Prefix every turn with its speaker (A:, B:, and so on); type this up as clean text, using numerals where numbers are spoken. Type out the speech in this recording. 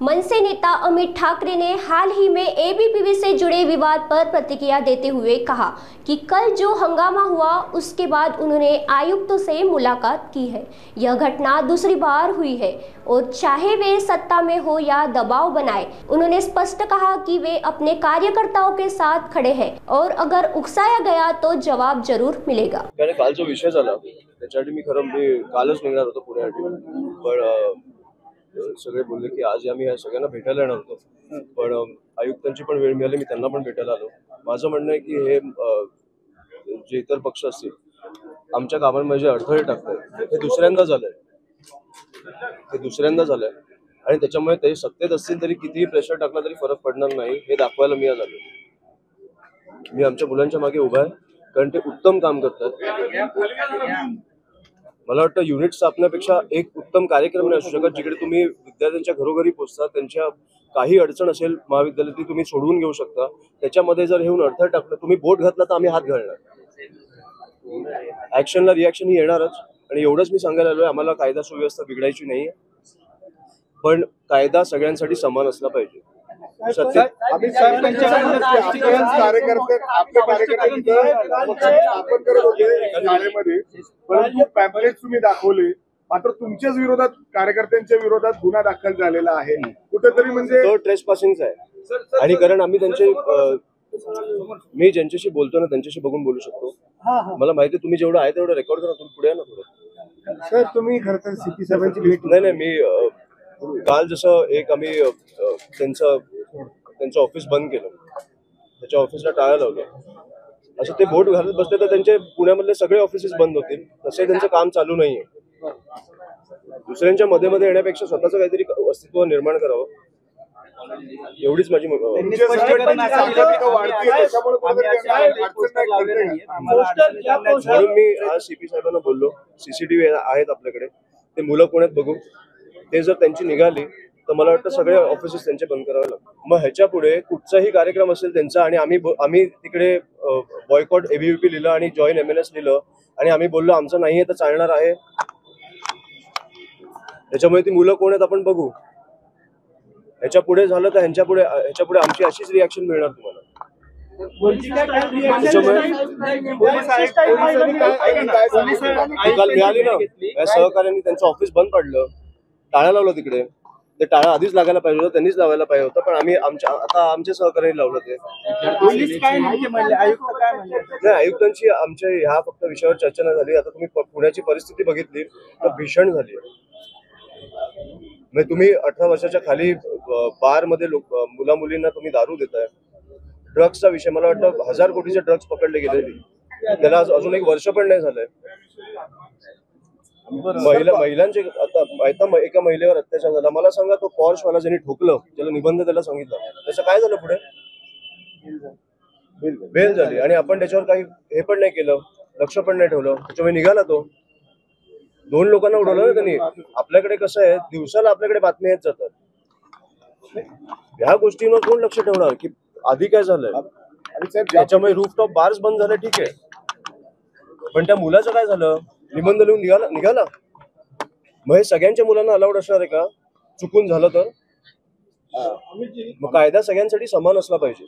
A: मनसे नेता अमित ठाकरे ने हाल ही में एबीपीवी से जुड़े विवाद पर प्रतिक्रिया देते हुए कहा कि कल जो हंगामा हुआ उसके बाद उन्होंने आयुक्तों से मुलाकात की है। यह घटना दूसरी बार हुई है और चाहे वे सत्ता में हो या दबाव बनाए, उन्होंने स्पष्ट कहा कि वे अपने कार्यकर्ताओं के साथ खड़े हैं और अगर उकसाया गया तो जवाब जरूर मिलेगा।
B: काल जो विषय झाला त्याच्यासाठी मी कालच निघणार होतो पुण्यासाठी, पण सगळे बोलले की आज आम्ही या सगळ्यांना भेटायला येणार होतो, पण आयुक्तांची पण वेळ मिळाली, मी त्यांना पण भेटायला आलो। माझं म्हणणं आहे की हे जे इतर पक्ष असतील आमच्या कामांमध्ये अडथळे टाकतात हे दुसऱ्यांदा झालंय आणि त्याच्यामुळे ते सत्तेत असतील तरी कितीही प्रेशर टाकला तरी फरक पडणार नाही हे दाखवायला मी आज आलो। मी आमच्या मुलांच्या मागे उभा आहे कारण ते उत्तम काम करतात। मला वाटतं युनिट स्थापण्यापेक्षा एक उत्तम कार्यक्रम नाही असू शकत जिकडे तुम्ही विद्यार्थ्यांच्या घरोघरी पोहोचता, त्यांच्या काही अडचण असेल महाविद्यालयात ती तुम्ही सोडवून घेऊ शकता। त्याच्यामध्ये जर हेऊन अडथळा टाकला, तुम्ही बोट घातला तर आम्ही हात घालणार। ऍक्शनला रिॲक्शन ही येणारच आणि एवढंच मी सांगायला आलोय, आम्हाला कायदा सुव्यवस्था बिघडायची नाहीये, पण कायदा सगळ्यांसाठी समान असला पाहिजे।
C: परंतु पॅम्पलेट तुम्ही दाखवले, मात्र तुमच्याच विरोधात कार्यकर्त्यांच्या विरोधात गुन्हा दाखल झालेला आहे। कुठेतरी म्हणजे
B: तो ट्रेसपासिंगचा आहे आणि कारण आम्ही मी ज्यांच्याशी बोलतो ना त्यांच्याशी बघून बोलू शकतो। मला माहिती तुम्ही जेवढं आहे तेवढं रेकॉर्ड करा, तुम्ही पुढे या ना थोडं।
C: सर तुम्ही खरं तर सीपी साहेबांची भेट
B: नाही मी काल जसं एक आम्ही त्यांचं ऑफिस बंद केलं, त्याच्या ऑफिसला टाळं लावलं, असं ते बोट घालत बसले तर त्यांचे पुण्यामधले सगळे ऑफिसेस बंद होतील, तसे त्यांचं काम चालू नाहीये। दुसऱ्यांच्या मध्ये येण्यापेक्षा स्वतःचं काहीतरी अस्तित्व निर्माण करावं, एवढीच माझी म्हणून मी आज सीपी साहेबांना बोललो, सीसीटीव्ही आहेत आपल्याकडे, ते मुलं पुण्यात बघू, ते जर त्यांची निघाली तर मला वाटतं सगळे ऑफिसेस त्यांचे बंद करावे लागतात। मग ह्याच्या पुढे कुठचाही कार्यक्रम असेल त्यांचा आणि आम्ही तिकडे बॉयकॉट एबीव्हीपी लिहिलं आणि जॉईन एमएनएस लिहिलं आणि आम्ही बोललो आमचं नाहीये तर चालणार आहे, त्याच्यामुळे ती मुलं कोण आहेत आपण बघू। ह्याच्या पुढे झालं तर ह्याच्या पुढे आमची अशीच रिॲक्शन मिळणार तुम्हाला। काल मिळाली ना, या सहकार्यांनी त्यांचं ऑफिस बंद पडलं, टाळं लावलं तिकडे, ते टाळं आधीच लागायला पाहिजे होतं, त्यांनीच लावायला पाहिजे होतं, पण आम्ही आमच्या सहकार्याने लावलं ते। नाही, आयुक्तांची आमच्या ह्या फक्त विषयावर चर्चा नाही झाली। आता तुम्ही पुण्याची परिस्थिती बघितली तर भीषण झाली। म्हणजे तुम्ही 18 वर्षाच्या खाली बार मध्ये मुला मुलींना तुम्ही दारू देताय। ड्रग्सचा विषय, मला वाटतं 1000 कोटीचे ड्रग्स पकडले गेले, त्याला अजून एक वर्ष पण नाही झालंय। महिलांचे आता एका महिलेवर अत्याचार झाला, मला सांगा तो पॉर्शवाला ज्यांनी ठोकलं त्याला निबंध त्याला सांगितलं, त्याचं काय झालं पुढे? बेल झाली आणि आपण त्याच्यावर काही हे पण नाही केलं, लक्ष पण नाही ठेवलं, त्याच्यामुळे निघाला तो। 2 लोकांना उडवलं ना त्यांनी। आपल्याकडे कसं आहे, दिवसाला आपल्याकडे बातम्या येत जातात, ह्या गोष्टींवर कोण लक्ष ठेवणार की आधी काय झालंय? त्याच्यामुळे रूफटॉप बार्स बंद झाले, ठीक आहे, पण त्या मुलाचं काय झालं? निबंध लिहून निघाला। मग हे सगळ्यांच्या मुलांना अलाउड असणार आहे का? चुकून झालं तर? मग कायदा सगळ्यांसाठी समान असला पाहिजे।